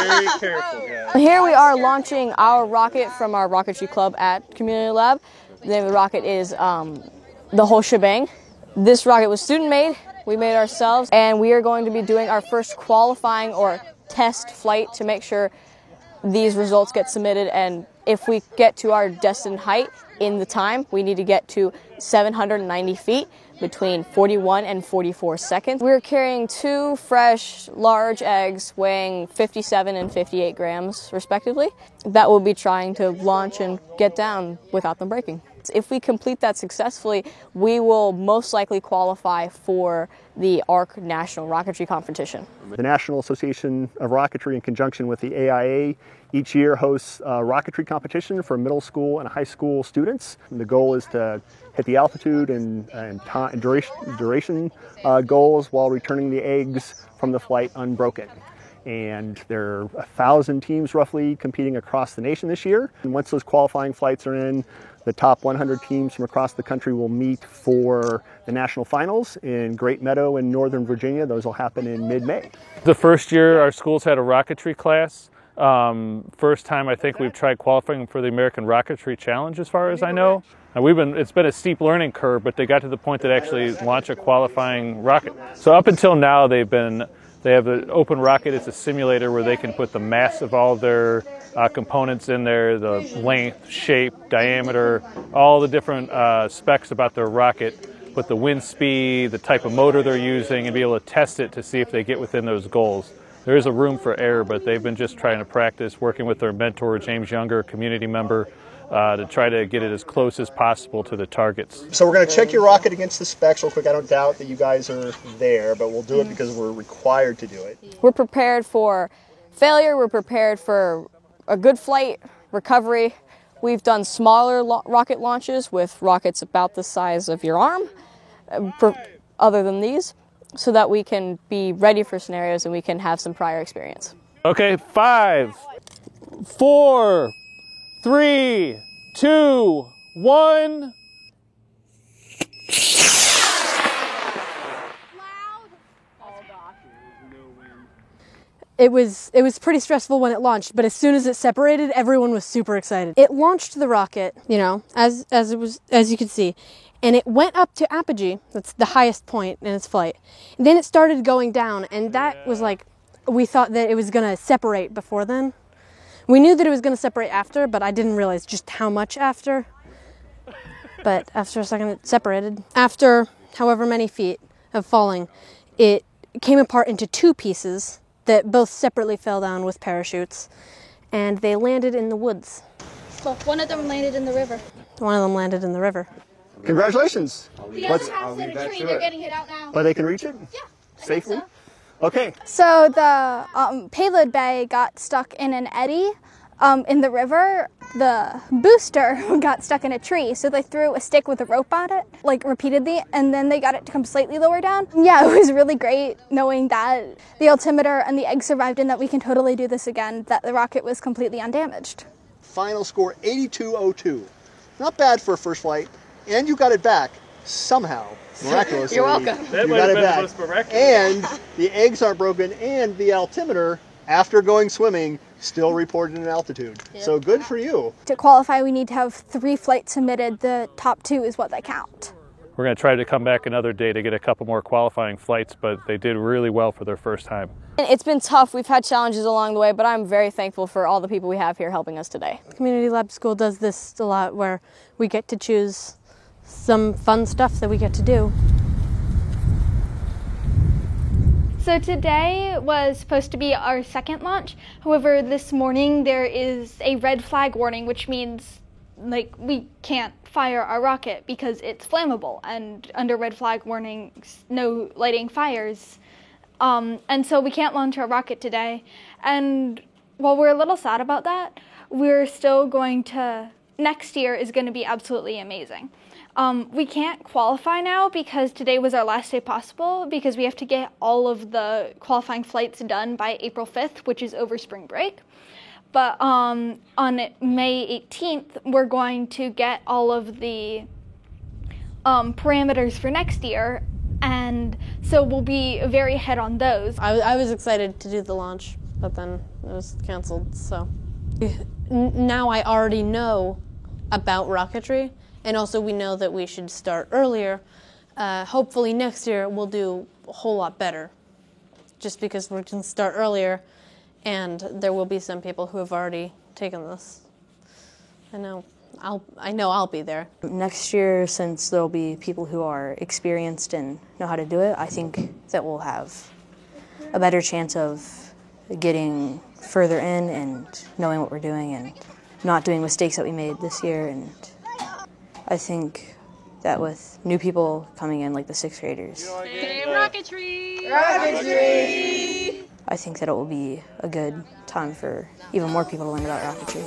Very careful, guys. Here we are launching our rocket from our rocketry club at Community Lab. The name of the rocket is the whole shebang. This rocket was student made, we made it ourselves, and we are going to be doing our first qualifying or test flight to make sure these results get submitted, and if we get to our destined height in the time, we need to get to 790 feet between 41 and 44 seconds. We're carrying 2 fresh, large eggs weighing 57 and 58 grams, respectively, that we'll be trying to launch and get down without them breaking. If we complete that successfully, we will most likely qualify for the ARC National Rocketry Competition. The National Association of Rocketry, in conjunction with the AIA, each year hosts a rocketry competition for middle school and high school students. And the goal is to hit the altitude and duration goals while returning the eggs from the flight unbroken. And there are 1,000 teams roughly competing across the nation this year. And once those qualifying flights are in, the top 100 teams from across the country will meet for the national finals in Great Meadow in Northern Virginia. Those will happen in mid-May. The first year our schools had a rocketry class. First time I think we've tried qualifying for the American Rocketry Challenge, as far as I know. And it's been a steep learning curve, but they got to the point that actually launch a qualifying rocket. So up until now they have an open rocket. It's a simulator where they can put the mass of all their components in there, the length, shape, diameter, all the different specs about their rocket, put the wind speed, the type of motor they're using, and be able to test it to see if they get within those goals. There is a room for error, but they've been just trying to practice, working with their mentor, James Younger, a community member, to try to get it as close as possible to the targets. So we're going to check your rocket against the specs real quick. I don't doubt that you guys are there, but we'll do it because we're required to do it. We're prepared for failure, we're prepared for a good flight, recovery. We've done smaller rocket launches with rockets about the size of your arm, other than these, so that we can be ready for scenarios and we can have some prior experience. Okay, 5, 4, 3, 2, 1. It was pretty stressful when it launched, but as soon as it separated, everyone was super excited. It launched the rocket, you know, as you can see, and it went up to apogee. That's the highest point in its flight. And then it started going down, and that was like, we thought that it was gonna separate before then. We knew that it was gonna separate after, but I didn't realize just how much after. But after a second, it separated. After however many feet of falling, it came apart into 2 pieces that both separately fell down with parachutes, and they landed in the woods. Well, one of them landed in the river. One of them landed in the river. Congratulations. The other half's in a tree. They're getting hit out now. But they can reach it? Yeah. Safely? So. Okay. So the payload bay got stuck in an eddy in the river. The booster got stuck in a tree, so they threw a stick with a rope on it, like repeatedly, and then they got it to come slightly lower down. Yeah, it was really great knowing that the altimeter and the egg survived and that we can totally do this again, that the rocket was completely undamaged. Final score 82.02. Not bad for a first flight, and you got it back somehow. Miraculously. You're welcome. That You might got have it been back. the most miraculous. And the eggs aren't broken, and the altimeter, after going swimming, still reported an altitude. Yep. So good for you. To qualify, we need to have 3 flights submitted. The top 2 is what they count. We're going to try to come back another day to get a couple more qualifying flights, but they did really well for their first time. It's been tough. We've had challenges along the way, but I'm very thankful for all the people we have here helping us today. Community Lab School does this a lot, where we get to choose some fun stuff that we get to do. So today was supposed to be our second launch. However, this morning there is a red flag warning, which means we can't fire our rocket because it's flammable, and under red flag warnings, no lighting fires. And so we can't launch our rocket today. And while we're a little sad about that, we're still going to, next year is going to be absolutely amazing. We can't qualify now because today was our last day possible, because we have to get all of the qualifying flights done by April 5th, which is over spring break. But on May 18th, we're going to get all of the parameters for next year, and so we'll be very ahead on those. I was excited to do the launch. but then it was canceled, so. Now I already know about rocketry, and also we know that we should start earlier. Hopefully next year we'll do a whole lot better, just because we can start earlier, and there will be some people who have already taken this. I know I'll be there. Next year, since there'll be people who are experienced and know how to do it, I think that we'll have a better chance of getting further in and knowing what we're doing and not doing mistakes that we made this year. And I think that with new people coming in, like the 6th graders, Rocketry! I think that it will be a good time for even more people to learn about rocketry.